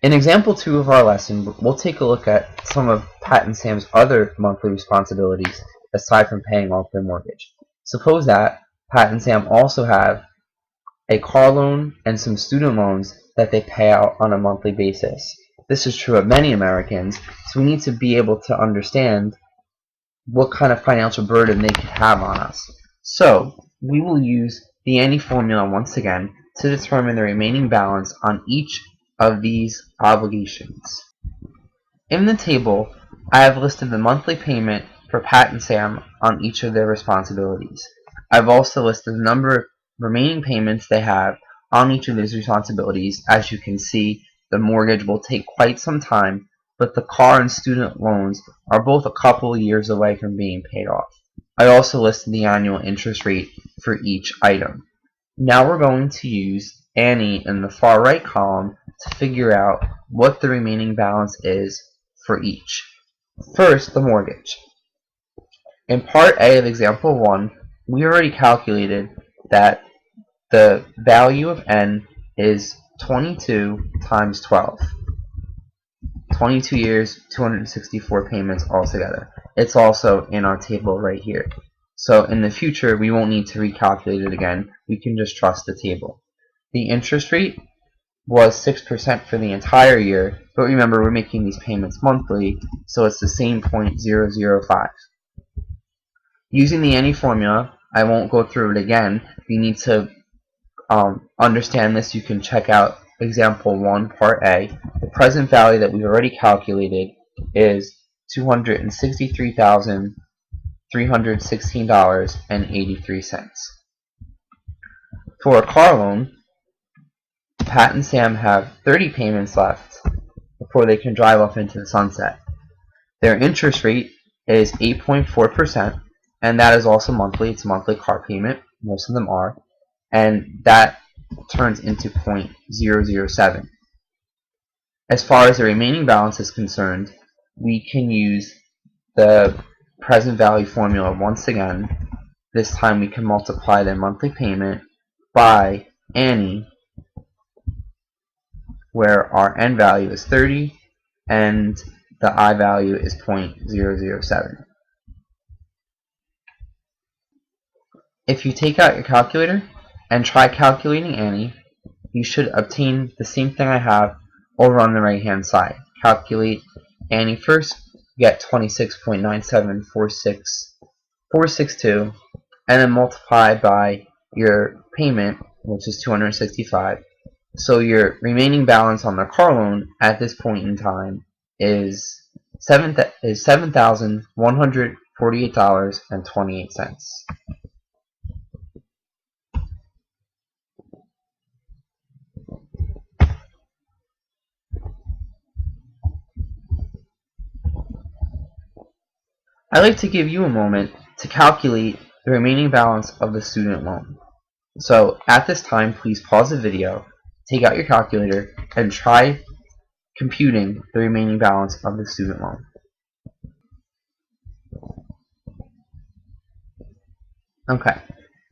In example 2 of our lesson, we'll take a look at some of Pat and Sam's other monthly responsibilities aside from paying off their mortgage. Suppose that Pat and Sam also have a car loan and some student loans that they pay out on a monthly basis. This is true of many Americans, so we need to be able to understand what kind of financial burden they could have on us. So we will use the Annie formula once again to determine the remaining balance on each of these obligations. In the table, I have listed the monthly payment for Pat and Sam on each of their responsibilities. I've also listed the number of remaining payments they have on each of these responsibilities. As you can see, the mortgage will take quite some time, but the car and student loans are both a couple of years away from being paid off. I also listed the annual interest rate for each item. Now we're going to use Annie in the far right column to figure out what the remaining balance is for each. First, the mortgage. In part A of example 1, we already calculated that the value of N is 22 times 12. 22 years, 264 payments altogether. It's also in our table right here. So in the future, we won't need to recalculate it again. We can just trust the table. The interest rate was 6% for the entire year, but remember, we're making these payments monthly, so it's the same 0.005. Using the Annie formula, I won't go through it again. If you need to understand this, you can check out example 1, part A. The present value that we've already calculated is $263,316.83. For a car loan, Pat and Sam have 30 payments left before they can drive off into the sunset. Their interest rate is 8.4%, and that is also monthly. It's a monthly car payment. Most of them are. And that turns into 0.007. As far as the remaining balance is concerned, we can use the present value formula once again. This time we can multiply their monthly payment by Annie, where our N value is 30 and the I value is 0.007. If you take out your calculator and try calculating Annie, you should obtain the same thing I have over on the right hand side. Calculate Annie first, get 26.9746462, and then multiply by your payment, which is 265. So your remaining balance on the car loan at this point in time is $7,148.28. I'd like to give you a moment to calculate the remaining balance of the student loan. So at this time, please pause the video, take out your calculator, and try computing the remaining balance of the student loan. Okay,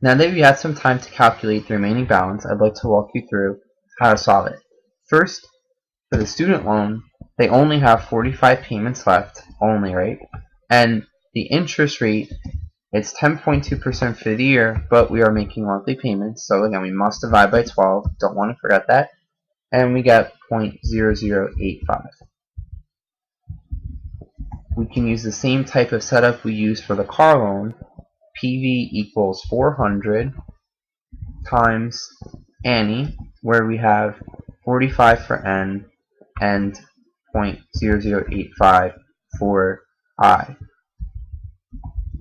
now that you had some time to calculate the remaining balance, I'd like to walk you through how to solve it. First, for the student loan, they only have 45 payments left, right? And the interest rate, it's 10.2% for the year, but we are making monthly payments, so again, we must divide by 12, don't want to forget that, and we get 0.0085. We can use the same type of setup we used for the car loan. PV equals 400 times Annie, where we have 45 for N and 0.0085 for I.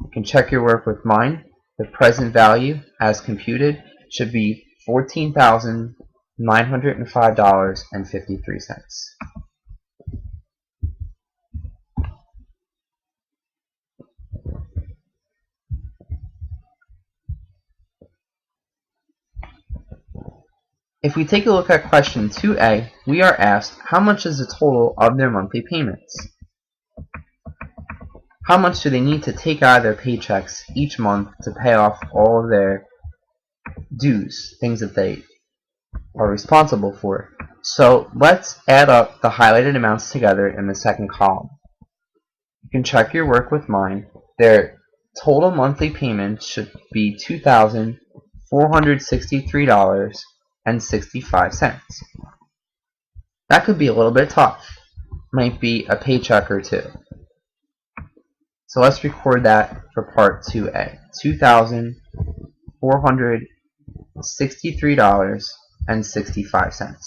You can check your work with mine. The present value as computed should be $14,905.53. If we take a look at question 2A, we are asked how much is the total of their monthly payments. How much do they need to take out of their paychecks each month to pay off all of their dues, things that they are responsible for? So let's add up the highlighted amounts together in the second column. You can check your work with mine. Their total monthly payments should be $2,463.65. That could be a little bit tough. Might be a paycheck or two. So let's record that for part 2A. $2,463.65.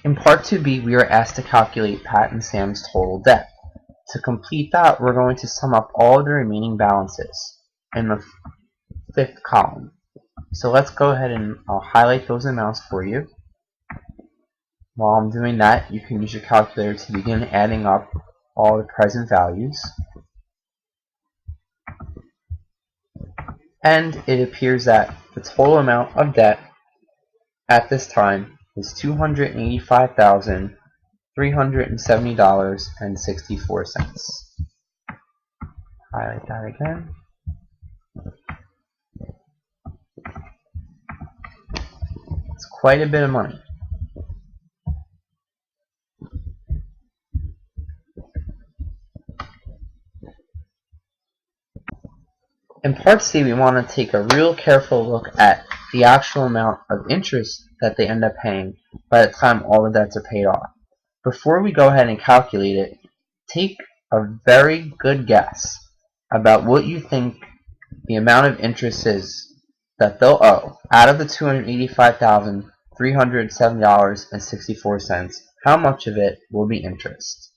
In part 2B, we are asked to calculate Pat and Sam's total debt. To complete that, we're going to sum up all of the remaining balances in the fifth column. So let's go ahead and I'll highlight those amounts for you. While I'm doing that, you can use your calculator to begin adding up all the present values. And it appears that the total amount of debt at this time is $285,370.64. Highlight that again. It's quite a bit of money. In part C, we want to take a real careful look at the actual amount of interest that they end up paying by the time all the debts are paid off. Before we go ahead and calculate it, take a very good guess about what you think the amount of interest is that they'll owe out of the $285,370.64. How much of it will be interest?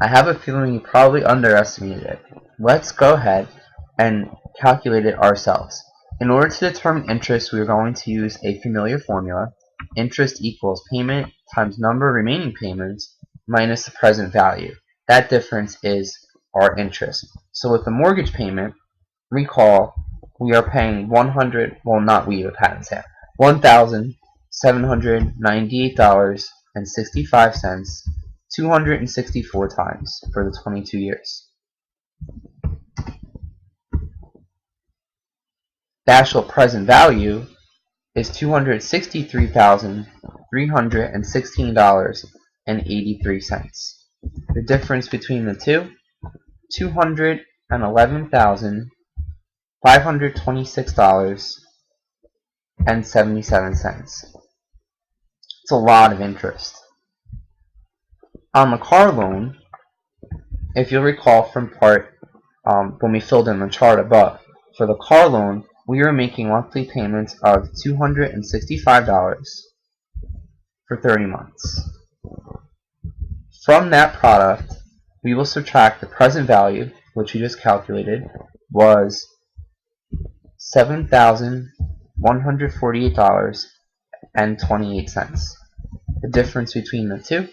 I have a feeling you probably underestimated it. Let's go ahead and calculate it ourselves. In order to determine interest, we are going to use a familiar formula. Interest equals payment times number of remaining payments minus the present value. That difference is our interest. So with the mortgage payment, recall we are paying $1,798.65 264 times for the 22 years. The actual present value is $263,316.83. The difference between the two, $211,526.77. It's a lot of interest. On the car loan, if you'll recall from part when we filled in the chart above, for the car loan, we are making monthly payments of $265 for 30 months. From that product, we will subtract the present value, which we just calculated, was $7,148.28. The difference between the two,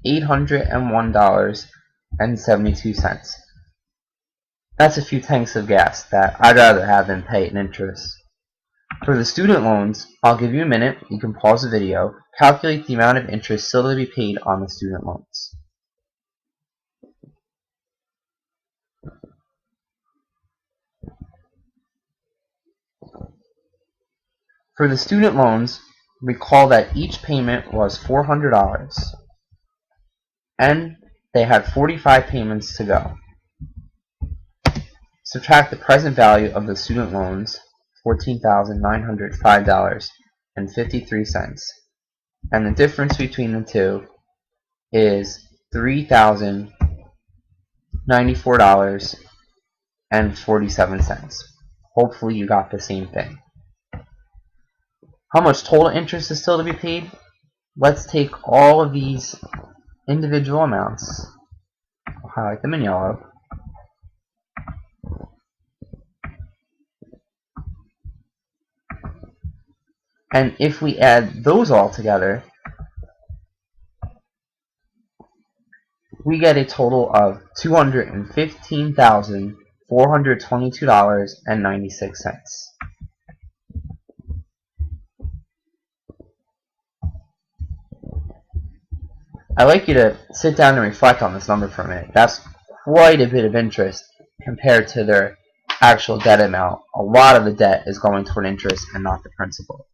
$801.72. That's a few tanks of gas that I'd rather have than pay in interest. For the student loans, I'll give you a minute, you can pause the video, calculate the amount of interest still to be paid on the student loans. For the student loans, recall that each payment was $400 and they had 45 payments to go. Subtract the present value of the student loans, $14,905.53, and the difference between the two is $3,094.47. Hopefully you got the same thing. How much total interest is still to be paid? Let's take all of these individual amounts, I'll highlight them in yellow, and if we add those all together, we get a total of $215,422.96. I'd like you to sit down and reflect on this number for a minute. That's quite a bit of interest compared to their actual debt amount. A lot of the debt is going toward interest and not the principal.